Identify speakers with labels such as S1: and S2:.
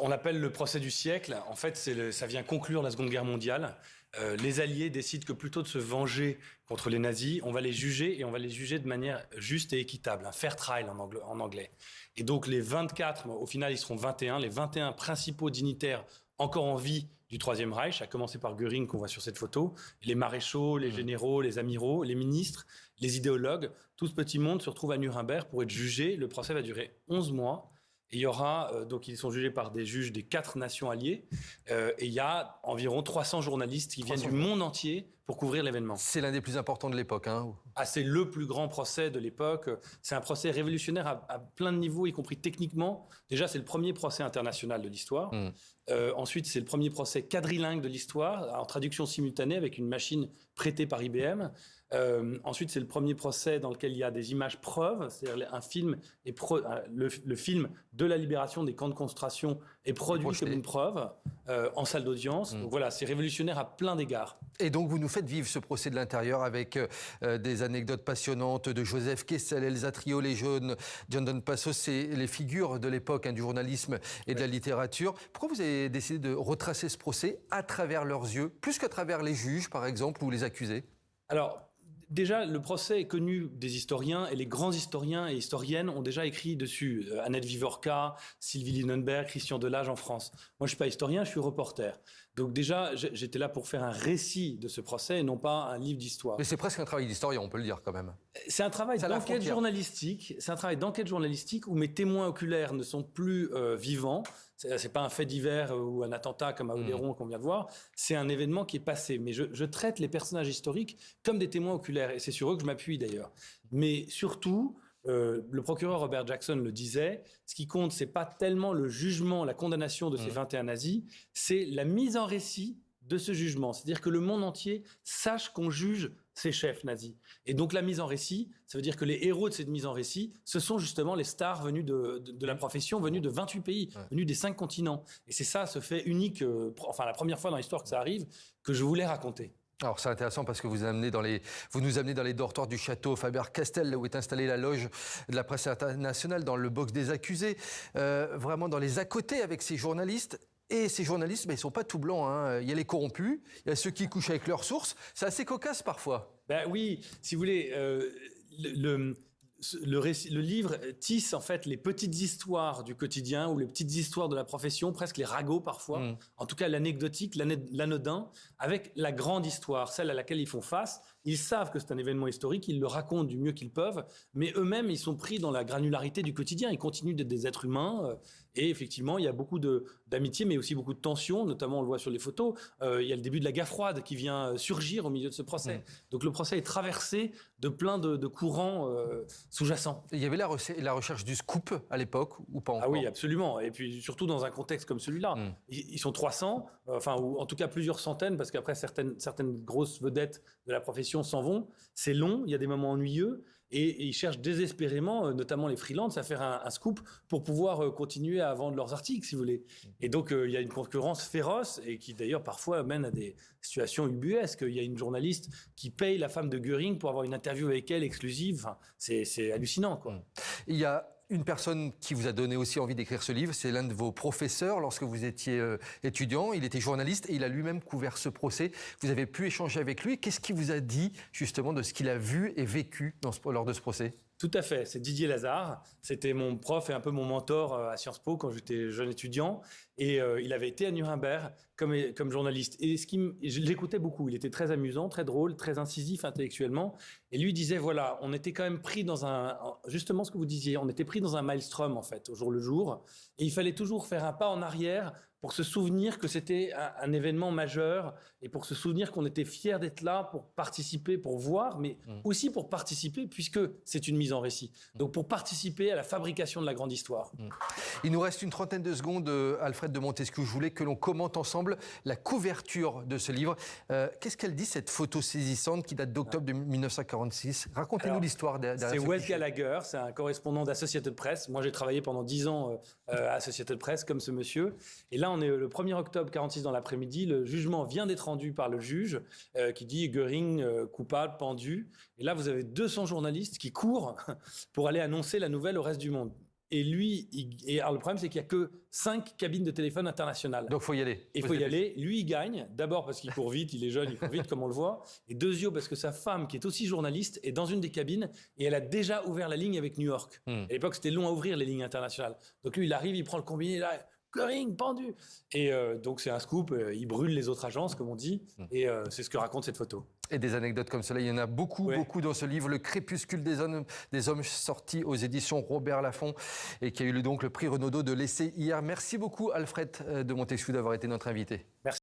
S1: On l'appelle le procès du siècle. En fait, ça vient conclure la Seconde Guerre mondiale. Les Alliés décident que plutôt de se venger contre les nazis, on va les juger et on va les juger de manière juste et équitable, un fair trial en anglais. Et donc les 24, au final ils seront 21, les 21 principaux dignitaires encore en vie du Troisième Reich, à commencer par Göring qu'on voit sur cette photo, les maréchaux, les généraux, les amiraux, les ministres, les idéologues, tout ce petit monde se retrouve à Nuremberg pour être jugé. Le procès va durer 11 mois. Et il y aura, donc ils sont jugés par des juges des 4 nations alliées, et il y a environ 300 journalistes qui viennent du monde entier pour couvrir l'événement.
S2: C'est l'un des plus importants de l'époque, hein.
S1: Ah, c'est le plus grand procès de l'époque. C'est un procès révolutionnaire à plein de niveaux, y compris techniquement. Déjà, c'est le premier procès international de l'histoire. Ensuite, c'est le premier procès quadrilingue de l'histoire, en traduction simultanée avec une machine prêtée par IBM. Ensuite, c'est le premier procès dans lequel il y a des images preuves, c'est-à-dire un film le film de la libération des camps de concentration est produit comme une preuve en salle d'audience. Donc voilà, c'est révolutionnaire à plein d'égards.
S2: Et donc vous nous faites vivre ce procès de l'intérieur avec des anecdotes passionnantes de Joseph Kessel, Elsa Triolet, les jeunes, John Don Passos, c'est les figures de l'époque, hein, du journalisme et de la littérature. Pourquoi vous avez décidé de retracer ce procès à travers leurs yeux, plus qu'à travers les juges par exemple ou les accusés?
S1: Alors, déjà, le procès est connu des historiens et les grands historiens et historiennes ont déjà écrit dessus. Annette Vivorca, Sylvie Lindenberg, Christian Delage en France. Moi, je suis pas historien, je suis reporter. Donc déjà, j'étais là pour faire un récit de ce procès et non pas un livre d'histoire.
S2: Mais c'est presque un travail d'historien, on peut le dire quand même.
S1: C'est un travail d'enquête journalistique. C'est un travail d'enquête journalistique où mes témoins oculaires ne sont plus vivants. C'est pas un fait divers ou un attentat comme à Oléron qu'on vient de voir. C'est un événement qui est passé. Mais je traite les personnages historiques comme des témoins oculaires. Et c'est sur eux que je m'appuie d'ailleurs. Mais surtout, le procureur Robert Jackson le disait, ce qui compte, c'est pas tellement le jugement, la condamnation de ces 21 nazis, c'est la mise en récit de ce jugement. C'est-à-dire que le monde entier sache qu'on juge ces chefs nazis. Et donc la mise en récit, ça veut dire que les héros de cette mise en récit, ce sont justement les stars venus de la profession, venus de 28 pays, venus des 5 continents. Et c'est ça, ce fait unique, la première fois dans l'histoire que ça arrive, que je voulais raconter.
S2: Alors c'est intéressant parce que vous nous amenez dans les dortoirs du château Faber-Castell, là où est installée la loge de la presse internationale, dans le box des accusés, vraiment dans les à-côtés avec ces journalistes. Et ces journalistes, ils ne sont pas tout blancs, hein. Il y a les corrompus, il y a ceux qui couchent avec leurs sources. C'est assez cocasse parfois.
S1: Ben oui, si vous voulez, le livre tisse en fait les petites histoires du quotidien ou les petites histoires de la profession, presque les ragots parfois, en tout cas l'anecdotique, l'anodin, avec la grande histoire, celle à laquelle ils font face. Ils savent que c'est un événement historique, ils le racontent du mieux qu'ils peuvent, mais eux-mêmes, ils sont pris dans la granularité du quotidien. Ils continuent d'être des êtres humains. Et effectivement, il y a beaucoup d'amitié, mais aussi beaucoup de tensions. Notamment, on le voit sur les photos. Il y a le début de la guerre froide qui vient surgir au milieu de ce procès. Donc le procès est traversé de plein de courants sous-jacents.
S2: Il y avait la recherche du scoop à l'époque, ou pas encore?
S1: Ah oui, absolument. Et puis surtout dans un contexte comme celui-là. Ils sont 300, ou en tout cas plusieurs centaines, parce qu'après certaines grosses vedettes de la profession s'en vont. C'est long, il y a des moments ennuyeux, et ils cherchent désespérément, notamment les freelances, à faire un scoop pour pouvoir continuer à vendre leurs articles, si vous voulez. Et donc il y a une concurrence féroce, et qui d'ailleurs parfois mène à des situations ubuesques. Il y a une journaliste qui paye la femme de Göring pour avoir une interview avec elle exclusive. Enfin, c'est hallucinant, quoi.
S2: Il y a une personne qui vous a donné aussi envie d'écrire ce livre, c'est l'un de vos professeurs lorsque vous étiez étudiant. Il était journaliste et il a lui-même couvert ce procès. Vous avez pu échanger avec lui. Qu'est-ce qu'il vous a dit justement de ce qu'il a vu et vécu lors de ce procès?
S1: Tout à fait, c'est Didier Lazare. C'était mon prof et un peu mon mentor à Sciences Po quand j'étais jeune étudiant. Et il avait été à Nuremberg comme journaliste. Et je l'écoutais beaucoup. Il était très amusant, très drôle, très incisif intellectuellement. Et lui disait, voilà, on était quand même pris dans justement ce que vous disiez, on était pris dans un maelstrom en fait, au jour le jour. Et il fallait toujours faire un pas en arrière pour se souvenir que c'était un événement majeur et pour se souvenir qu'on était fiers d'être là pour participer, pour voir, mais aussi pour participer puisque c'est une mise en récit. Donc pour participer à la fabrication de la grande histoire.
S2: Il nous reste une trentaine de secondes, Alfred de Montesquieu. Je voulais que l'on commente ensemble la couverture de ce livre. Qu'est-ce qu'elle dit, cette photo saisissante qui date d'octobre de 1946? Racontez-nous l'histoire derrière.
S1: C'est Wes Gallagher, c'est un correspondant d'Associated Press. Moi, j'ai travaillé pendant 10 ans à Associated Press comme ce monsieur. Et là, on est le 1er octobre 46 dans l'après-midi. Le jugement vient d'être rendu par le juge qui dit Göring coupable, pendu. Et là, vous avez 200 journalistes qui courent pour aller annoncer la nouvelle au reste du monde. Et lui, alors le problème, c'est qu'il n'y a que 5 cabines de téléphone internationales.
S2: Donc, il faut y aller.
S1: Il faut y aller. Lui, il gagne. D'abord parce qu'il court vite, il est jeune, il court vite, comme on le voit. Et deuxièmement, parce que sa femme, qui est aussi journaliste, est dans une des cabines et elle a déjà ouvert la ligne avec New York. À l'époque, c'était long à ouvrir les lignes internationales. Donc lui, il arrive, il prend le combiné, là, Goering, pendu. Et donc, c'est un scoop. Il brûle les autres agences, comme on dit. Et c'est ce que raconte cette photo.
S2: Et des anecdotes comme cela, il y en a beaucoup, beaucoup dans ce livre, Le crépuscule des hommes, sorti aux éditions Robert Laffont et qui a eu donc le prix Renaudot de l'essai hier. Merci beaucoup Alfred de Montesquieu d'avoir été notre invité.
S1: Merci.